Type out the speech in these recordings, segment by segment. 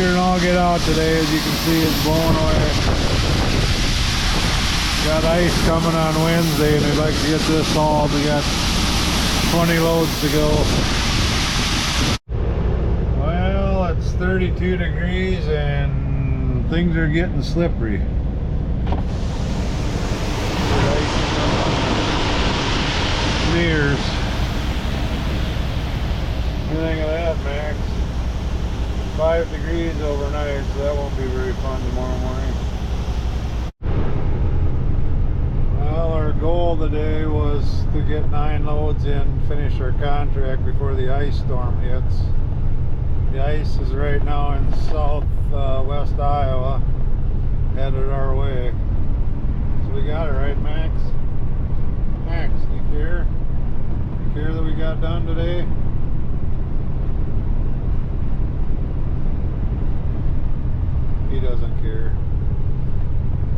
than all get out today. As you can see, it's blowing away. Got ice coming on Wednesday, and we'd like to get this hauled. We got 20 loads to go. Well, it's 32 degrees and things are getting slippery. Mirrors. What do you think of that, Max? 5 degrees overnight, so that won't be very fun tomorrow morning. Well, our goal today was to get 9 loads in, finish our contract before the ice storm hits. The ice is right now in southwest Iowa, headed our way. So we got it, right, Max? Max, do you care? You care that we got done today? He doesn't care.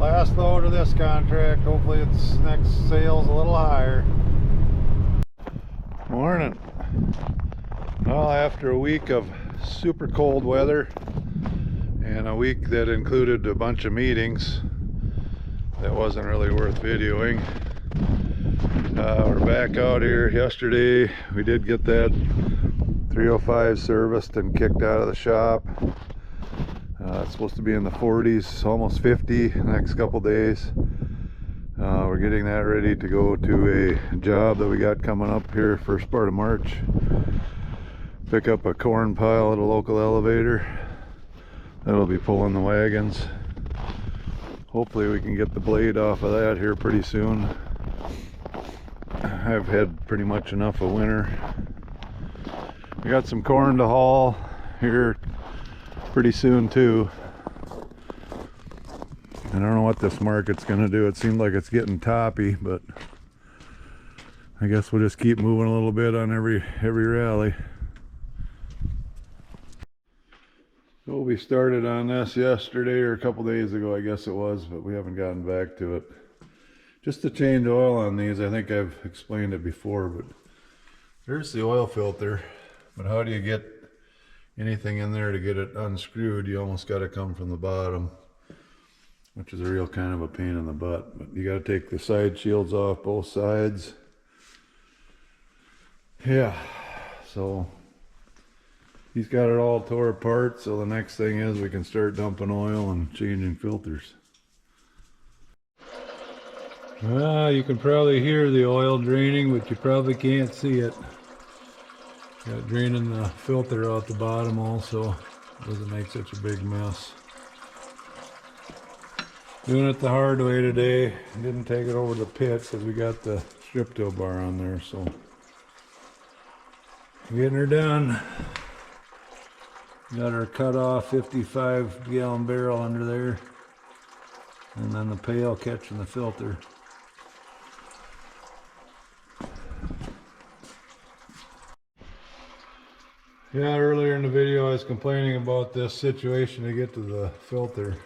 Last load of this contract. Hopefully its next sale's a little higher. Morning. Well, after a week of super cold weather and a week that included a bunch of meetings that wasn't really worth videoing, we're back out here. Yesterday we did get that 305 serviced and kicked out of the shop. It's supposed to be in the 40s, almost 50 the next couple days. We're getting that ready to go to a job that we got coming up here first part of March. Pick up a corn pile at a local elevator. That'll be pulling the wagons. Hopefully we can get the blade off of that here pretty soon. I've had pretty much enough of winter. We got some corn to haul here pretty soon too. I don't know what this market's gonna do. It seems like it's getting toppy, but I guess we'll just keep moving a little bit on every rally. So we started on this yesterday or a couple days ago, I guess it was, but we haven't gotten back to it. Just to change oil on these, I think I've explained it before, but there's the oil filter. But how do you get anything in there to get it unscrewed? You almost got to come from the bottom, which is a real kind of a pain in the butt. But you got to take the side shields off both sides. Yeah, so he's got it all tore apart, so the next thing is we can start dumping oil and changing filters. Well, you can probably hear the oil draining, but you probably can't see it. Got draining the filter out the bottom also. Doesn't make such a big mess. Doing it the hard way today. Didn't take it over the pit because we got the strip till bar on there, so getting her done. Got our cut off 55-gallon barrel under there, and then the pail catching the filter. Yeah, earlier in the video I was complaining about this situation to get to the filter.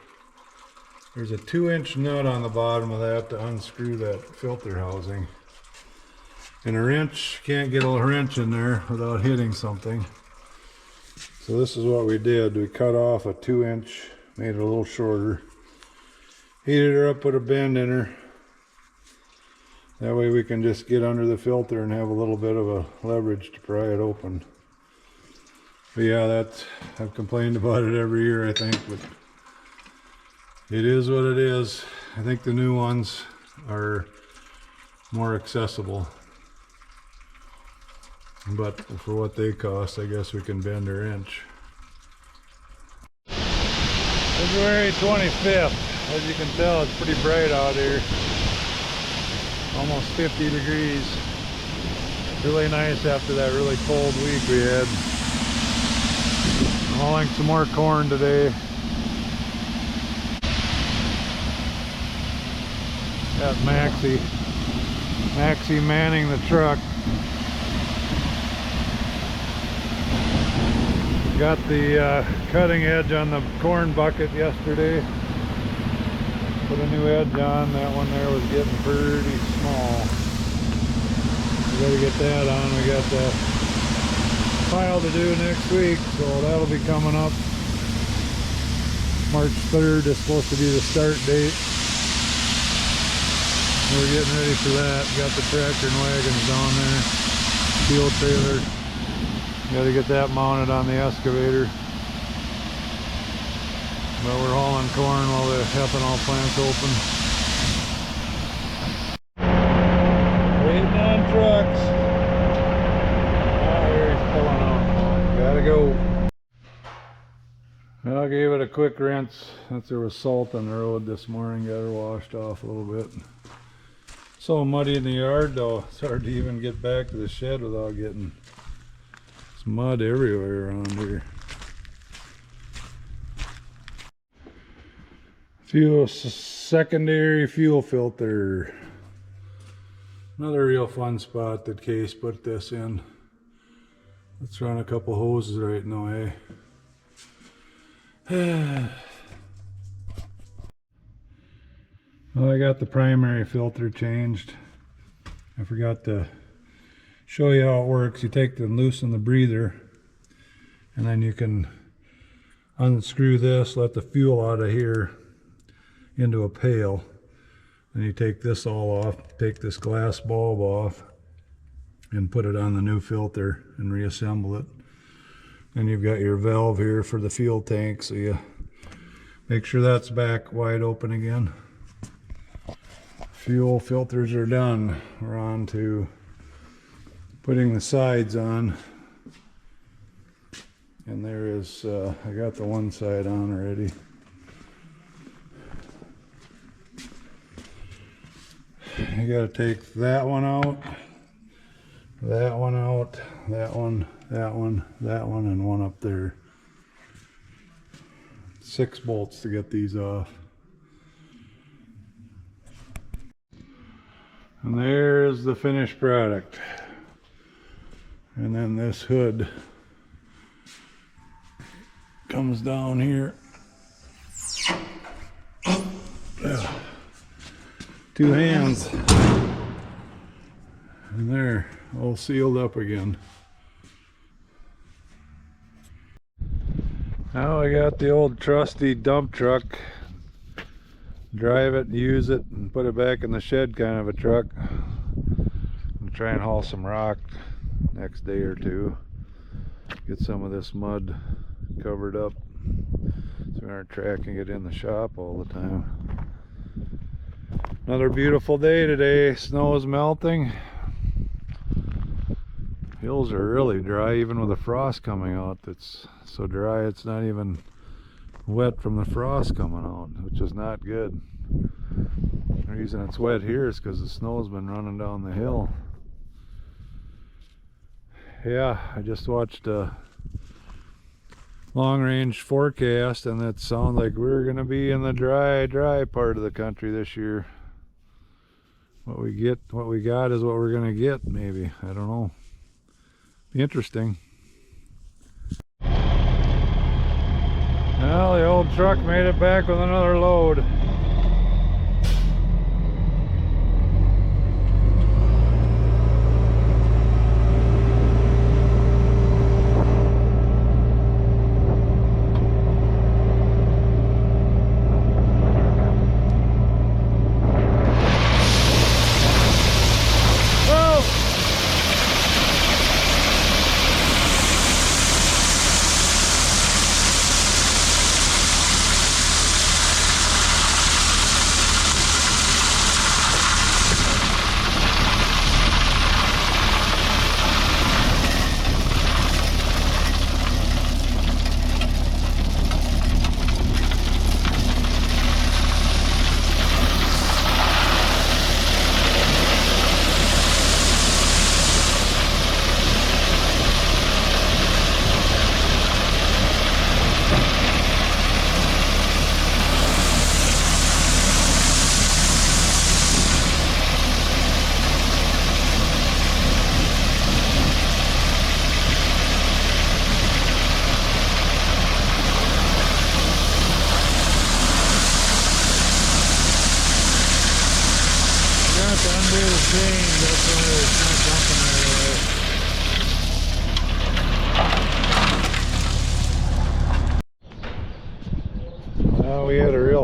There's a 2-inch nut on the bottom of that to unscrew that filter housing. And a wrench, can't get a wrench in there without hitting something. So this is what we did. We cut off a 2-inch, made it a little shorter. Heated her up, put a bend in her. That way we can just get under the filter and have a little bit of a leverage to pry it open. But yeah, I've complained about it every year, I think, but it is what it is. I think the new ones are more accessible. But for what they cost, I guess we can bend our inch. February 25th. As you can tell, it's pretty bright out here. Almost 50 degrees. Really nice after that really cold week we had. Hauling some more corn today. Got Maxie manning the truck. Got the cutting edge on the corn bucket yesterday. Put a new edge on. That one there was getting pretty small. We gotta get that on. We got that pile to do next week, so that'll be coming up. March 3rd is supposed to be the start date. We're getting ready for that. Got the tractor and wagons down there. Field trailer. Got to get that mounted on the excavator. But we're hauling corn while the ethanol plant's open. Waiting on trucks. Oh, here he's pulling out. Gotta go. I gave it a quick rinse since there was salt on the road this morning. Got her washed off a little bit. So muddy in the yard though. It's hard to even get back to the shed without getting some mud everywhere around here. Secondary fuel filter. Another real fun spot that Case put this in. Let's run a couple hoses right now, eh? Well, I got the primary filter changed. I forgot to show you how it works. You take and loosen the breather, and then you can unscrew this, let the fuel out of here into a pail. Then you take this all off, take this glass bulb off, and put it on the new filter and reassemble it. Then you've got your valve here for the fuel tank, so you make sure that's back wide open again. Fuel filters are done. We're on to putting the sides on. And there is, I got the one side on already. You gotta take that one out, that one out, that one, that one, that one, and one up there. 6 bolts to get these off. And there's the finished product. And then this hood comes down here. 2 hands. And there, all sealed up again. Now I got the old trusty dump truck. Drive it, use it, and put it back in the shed kind of a truck. I'm try and haul some rock next day or two. Get some of this mud covered up so we aren't tracking it in the shop all the time. Another beautiful day today. Snow is melting. Hills are really dry even with the frost coming out. It's so dry it's not even wet from the frost coming out, which is not good. The reason it's wet here is because the snow's been running down the hill. Yeah, I just watched a long-range forecast and it sounds like we're gonna be in the dry part of the country this year. What we got is what we're gonna get, maybe. I don't know. Be interesting. Well, the old truck made it back with another load.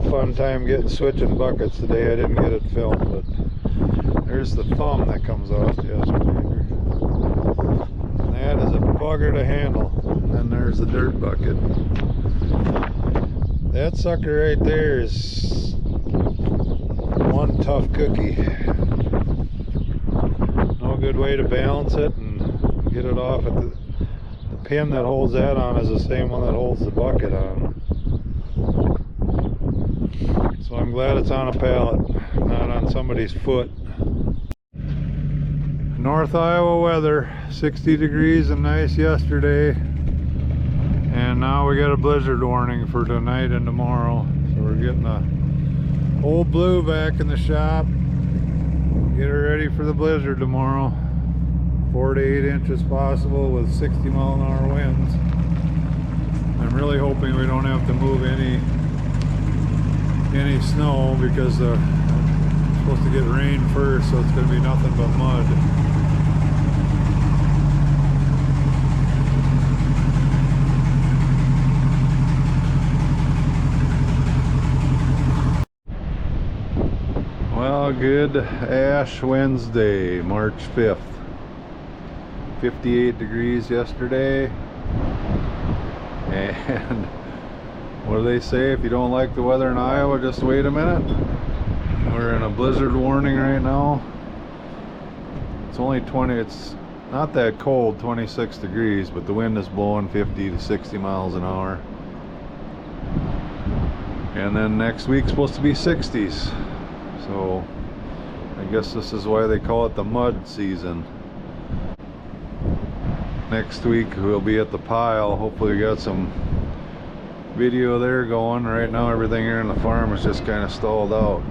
real fun time switching buckets today. I didn't get it filmed, but there's the thumb that comes off the excavator. And that is a bugger to handle. And then there's the dirt bucket. That sucker right there is one tough cookie. No good way to balance it and get it off at the pin that holds that on is the same one that holds the bucket on. So I'm glad it's on a pallet, not on somebody's foot. North Iowa weather, 60 degrees and nice yesterday. And now we got a blizzard warning for tonight and tomorrow. So we're getting a old blue back in the shop. Get her ready for the blizzard tomorrow. 4 to 8 inches possible with 60-mile-an-hour winds. I'm really hoping we don't have to move any snow because it's supposed to get rain first, so it's going to be nothing but mud. Well, good Ash Wednesday, March 5th. 58 degrees yesterday. And what do they say? If you don't like the weather in Iowa, just wait a minute. We're in a blizzard warning right now. It's only it's not that cold, 26 degrees, but the wind is blowing 50 to 60 miles an hour. And then next week's supposed to be 60s. So I guess this is why they call it the mud season. Next week we'll be at the pile. Hopefully we got some video there going. Right now everything here in the farm is just kind of stalled out.